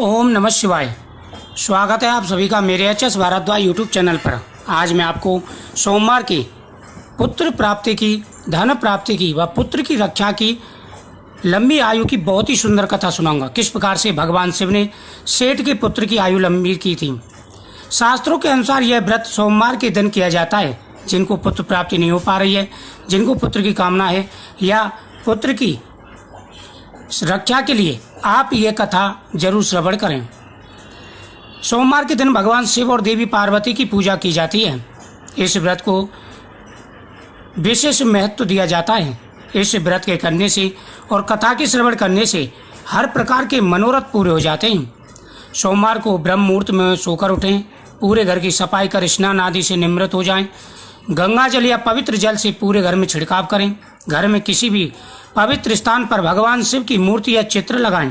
ओम नमः शिवाय। स्वागत है आप सभी का मेरे एच.एस. भारद्वाज यूट्यूब चैनल पर। आज मैं आपको सोमवार की पुत्र प्राप्ति की, धन प्राप्ति की व पुत्र की रक्षा की लंबी आयु की बहुत ही सुंदर कथा सुनाऊंगा। किस प्रकार से भगवान शिव ने सेठ के पुत्र की आयु लंबी की थी। शास्त्रों के अनुसार यह व्रत सोमवार के दिन किया जाता है। जिनको पुत्र प्राप्ति नहीं हो पा रही है, जिनको पुत्र की कामना है या पुत्र की रक्षा के लिए आप ये कथा जरूर श्रवण करें। सोमवार के दिन भगवान शिव और देवी पार्वती की पूजा की जाती है। इस व्रत को विशेष महत्व दिया जाता है। इस व्रत के करने से और कथा के श्रवण करने से हर प्रकार के मनोरथ पूरे हो जाते हैं। सोमवार को ब्रह्म मुहूर्त में सोकर उठें, पूरे घर की सफाई कर स्नान आदि से निवृत्त हो जाएं। गंगा जल या पवित्र जल से पूरे घर में छिड़काव करें। घर में किसी भी पवित्र स्थान पर भगवान शिव की मूर्ति या चित्र लगाएं।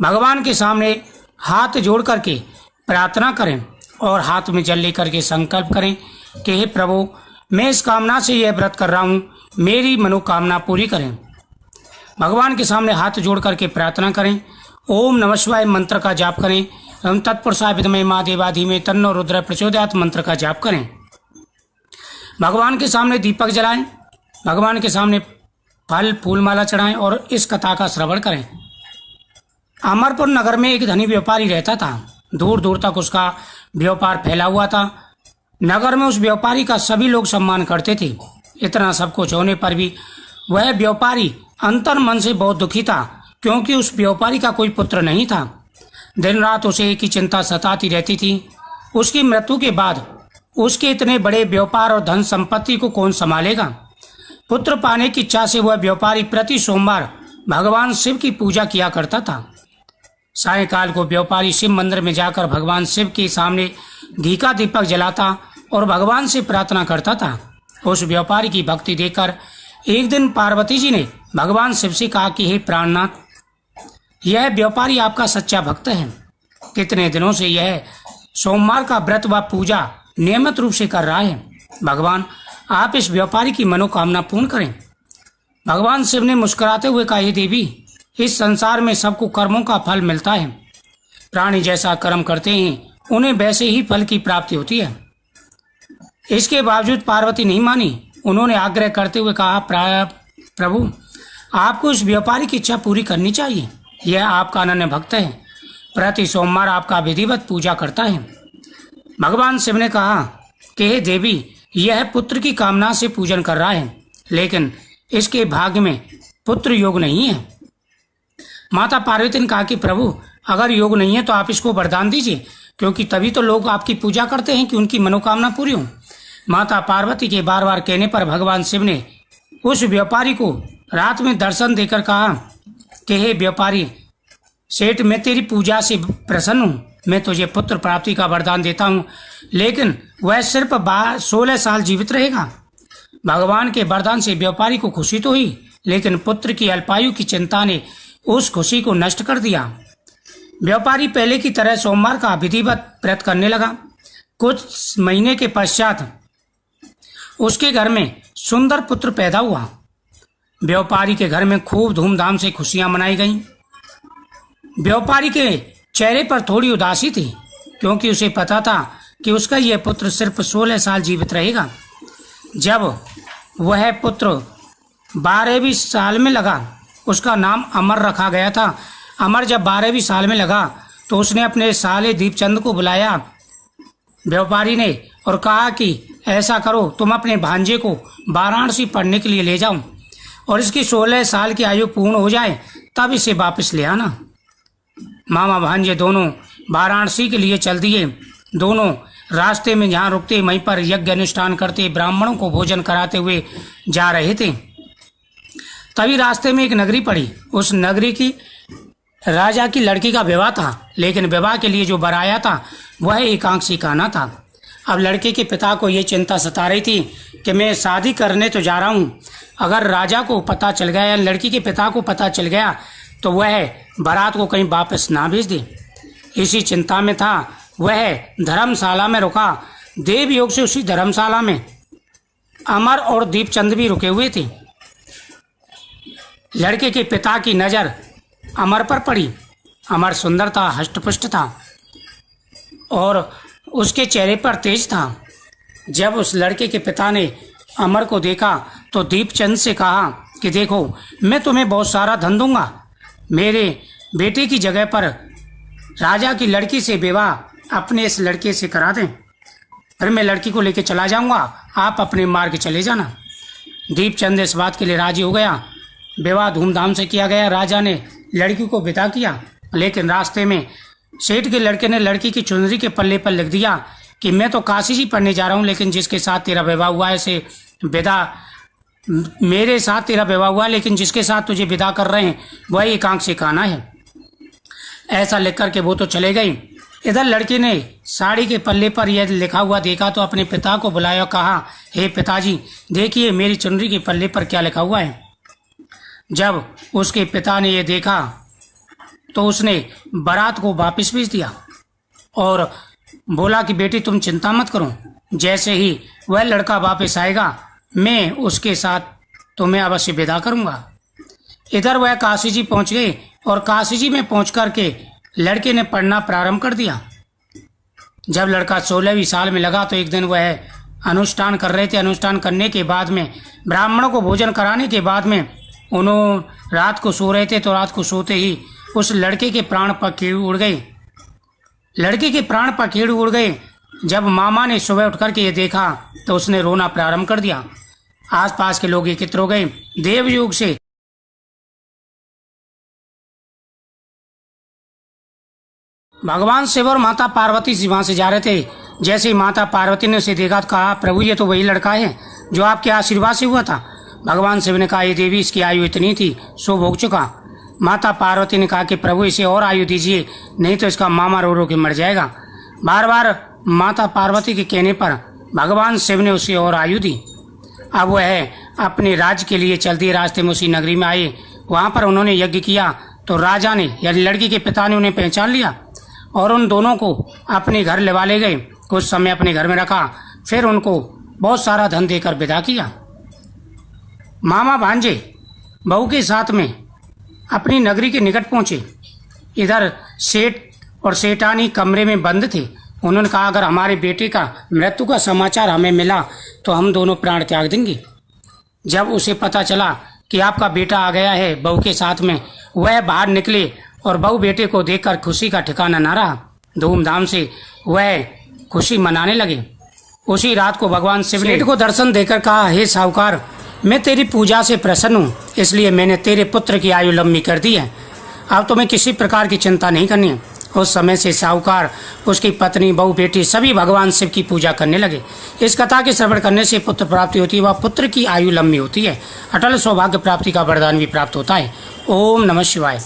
भगवान के सामने हाथ जोड़ करके प्रार्थना करें और हाथ में जल लेकर के संकल्प करें कि हे प्रभु, मैं इस कामना से यह व्रत कर रहा हूँ, मेरी मनोकामना पूरी करें। भगवान के सामने हाथ जोड़ करके प्रार्थना करें। ओम नमः शिवाय मंत्र का जाप करें एवं तत्पुरुषाय विद्महे महादेवाय धीमहि तन्नो रुद्रः प्रचोदयात् मंत्र का जाप करें। भगवान के सामने दीपक जलाएं, भगवान के सामने फल फूल माला चढ़ाएं और इस कथा का श्रवण करें। अमरपुर नगर में एक धनी व्यापारी रहता था। दूर दूर तक उसका व्यापार फैला हुआ था। नगर में उस व्यापारी का सभी लोग सम्मान करते थे। इतना सब कुछ होने पर भी वह व्यापारी अंतर मन से बहुत दुखी था, क्योंकि उस व्यापारी का कोई पुत्र नहीं था। दिन रात उसे एक ही चिंता सताती रहती थी, उसकी मृत्यु के बाद उसके इतने बड़े व्यापार और धन संपत्ति को कौन संभालेगा। पुत्र पाने की इच्छा से वह व्यापारी प्रति सोमवार भगवान शिव की पूजा किया करता था। सायंकाल को व्यापारी शिव मंदिर में जाकर भगवान शिव के सामने घी का दीपक जलाता और भगवान से प्रार्थना करता था। उस व्यापारी की भक्ति देखकर एक दिन पार्वती जी ने भगवान शिव से कहा कि हे प्राणनाथ, यह व्यापारी आपका सच्चा भक्त है। कितने दिनों से यह सोमवार का व्रत व पूजा नियमित रूप से कर रहा है। भगवान, आप इस व्यापारी की मनोकामना पूर्ण करें। भगवान शिव ने मुस्कुराते हुए कहा, हे देवी, इस संसार में सबको कर्मों का फल मिलता है। प्राणी जैसा कर्म करते हैं उन्हें वैसे ही फल की प्राप्ति होती है। इसके बावजूद पार्वती नहीं मानी। उन्होंने आग्रह करते हुए कहा, प्रभु, आपको इस व्यापारी की इच्छा पूरी करनी चाहिए। यह आपका अनन्य भक्त है, प्रति सोमवार आपका विधिवत पूजा करता है। भगवान शिव ने कहा कि हे देवी, यह पुत्र की कामना से पूजन कर रहा है, लेकिन इसके भाग्य में पुत्र योग नहीं है। माता पार्वती ने कहा कि प्रभु, अगर योग नहीं है तो आप इसको वरदान दीजिए, क्योंकि तभी तो लोग आपकी पूजा करते हैं कि उनकी मनोकामना पूरी हो। माता पार्वती के बार बार कहने पर भगवान शिव ने उस व्यापारी को रात में दर्शन देकर कहा कि हे व्यापारी सेठ, मैं तेरी पूजा से प्रसन्न हूँ। मैं तुझे पुत्र प्राप्ति का वरदान देता हूँ, लेकिन वह सिर्फ 16 साल जीवित रहेगा। भगवान के वरदान से व्यापारी को खुशी तो हुई, लेकिन पुत्र की अल्पायु की चिंता ने उस खुशी को नष्ट कर दिया। व्यापारी पहले की तरह सोमवार का विधिवत व्रत करने लगा। कुछ महीने के पश्चात उसके घर में सुंदर पुत्र पैदा हुआ। व्यापारी के घर में खूब धूमधाम से खुशियां मनाई गईं। व्यापारी के चेहरे पर थोड़ी उदासी थी, क्योंकि उसे पता था कि उसका यह पुत्र सिर्फ 16 साल जीवित रहेगा। जब वह पुत्र 12वीं साल में लगा, उसका नाम अमर रखा गया था। अमर जब 12वीं साल में लगा तो उसने अपने साले दीपचंद को बुलाया व्यापारी ने और कहा कि ऐसा करो, तुम अपने भांजे को वाराणसी पढ़ने के लिए ले जाओ और इसकी 16 साल की आयु पूर्ण हो जाए तब इसे वापस ले आना। मामा भांजे दोनों वाराणसी के लिए चल दिए। दोनों रास्ते में जहाँ रुकते वहीं पर यज्ञ अनुष्ठान करते, ब्राह्मणों को भोजन कराते हुए जा रहे थे। तभी रास्ते में एक नगरी पड़ी। उस नगरी की राजा की लड़की का विवाह था, लेकिन विवाह के लिए जो वर आया था वह एकांक्षी कान्हा था। अब लड़के के पिता को ये चिंता सता रही थी कि मैं शादी करने तो जा रहा हूँ, अगर राजा को पता चल गया या लड़की के पिता को पता चल गया तो वह बारात को कहीं वापस ना भेज दे। इसी चिंता में था। वह धर्मशाला में रुका। देव योग से उसी धर्मशाला में अमर और दीपचंद भी रुके हुए थे। लड़के के पिता की नज़र अमर पर पड़ी। अमर सुंदर था, हष्टपुष्ट था और उसके चेहरे पर तेज था। जब उस लड़के के पिता ने अमर को देखा तो दीपचंद से कहा कि देखो, मैं तुम्हें बहुत सारा धन दूंगा, मेरे बेटे की जगह पर राजा की लड़की से विवाह अपने इस लड़के से करा दें, फिर मैं लड़की को लेकर चला जाऊंगा, आप अपने मार्ग चले जाना। दीपचंद इस बात के लिए राजी हो गया। विवाह धूमधाम से किया गया। राजा ने लड़की को विदा किया, लेकिन रास्ते में सेठ के लड़के ने लड़की की चुनरी के पल्ले पर लिख दिया कि मैं तो काशी जी पढ़ने जा रहा हूँ, लेकिन जिसके साथ तेरा विवाह हुआ है से विदा, मेरे साथ तेरा विवाह हुआ, लेकिन जिसके साथ तुझे विदा कर रहे हैं वही एकांक से काना है। ऐसा लिख कर के वो तो चले गई। इधर लड़की ने साड़ी के पल्ले पर यह लिखा हुआ देखा तो अपने पिता को बुलाया, कहा, हे पिताजी, देखिए मेरी चुनरी के पल्ले पर क्या लिखा हुआ है। जब उसके पिता ने यह देखा तो उसने बारात को वापस भेज दिया और बोला कि बेटी तुम चिंता मत करो, जैसे ही वह लड़का वापस आएगा मैं उसके साथ तुम्हें अवश्य विदा करूंगा। इधर वह काशी जी पहुंच गए और काशी जी में पहुंच कर के लड़के ने पढ़ना प्रारंभ कर दिया। जब लड़का 16वीं साल में लगा तो एक दिन वह अनुष्ठान कर रहे थे। अनुष्ठान करने के बाद में ब्राह्मणों को भोजन कराने के बाद में उन्होंने रात को सो रहे थे, तो रात को सोते ही उस लड़के के प्राण पखेरु उड़ गए। लड़के के प्राण पखेरु उड़ गए। जब मामा ने सुबह उठ कर के ये देखा तो उसने रोना प्रारंभ कर दिया। आसपास के लोग एकत्र हो गए। देवयुग से भगवान शिव और माता पार्वती जी वहां से जा रहे थे। जैसे ही माता पार्वती ने उसे देखा तो कहा, प्रभु ये तो वही लड़का है जो आपके आशीर्वाद से हुआ था। भगवान शिव ने कहा, ये देवी, इसकी आयु इतनी थी, सो भोग चुका। माता पार्वती ने कहा कि प्रभु इसे और आयु दीजिए, नहीं तो इसका मामा रो रो के मर जाएगा। बार बार माता पार्वती के कहने पर भगवान शिव ने उसे और आयु दी। अब वह अपने राज्य के लिए चलती रास्ते में उसी नगरी में आए। वहाँ पर उन्होंने यज्ञ किया तो राजा ने यानी लड़की के पिता ने उन्हें पहचान लिया और उन दोनों को अपने घर लेवा ले गए। कुछ समय अपने घर में रखा, फिर उनको बहुत सारा धन देकर विदा किया। मामा भांजे बहू के साथ में अपनी नगरी के निकट पहुंचे। इधर सेठ और सेठानी कमरे में बंद थे। उन्होंने कहा, अगर हमारे बेटे का मृत्यु का समाचार हमें मिला तो हम दोनों प्राण त्याग देंगे। जब उसे पता चला कि आपका बेटा आ गया है बहू के साथ में, वह बाहर निकले और बहू बेटे को देखकर खुशी का ठिकाना न रहा। धूमधाम से वह खुशी मनाने लगे। उसी रात को भगवान शिव ने को दर्शन देकर कहा, हे साहूकार, मैं तेरी पूजा से प्रसन्न हूँ, इसलिए मैंने तेरे पुत्र की आयु लंबी कर दी है। अब तुम्हें किसी प्रकार की चिंता नहीं करनी है। उस समय से साहूकार, उसकी पत्नी, बहू, बेटी सभी भगवान शिव की पूजा करने लगे। इस कथा के श्रवण करने से पुत्र प्राप्ति होती है, वह पुत्र की आयु लंबी होती है। अटल सौभाग्य प्राप्ति का वरदान भी प्राप्त होता है। ओम नमः शिवाय।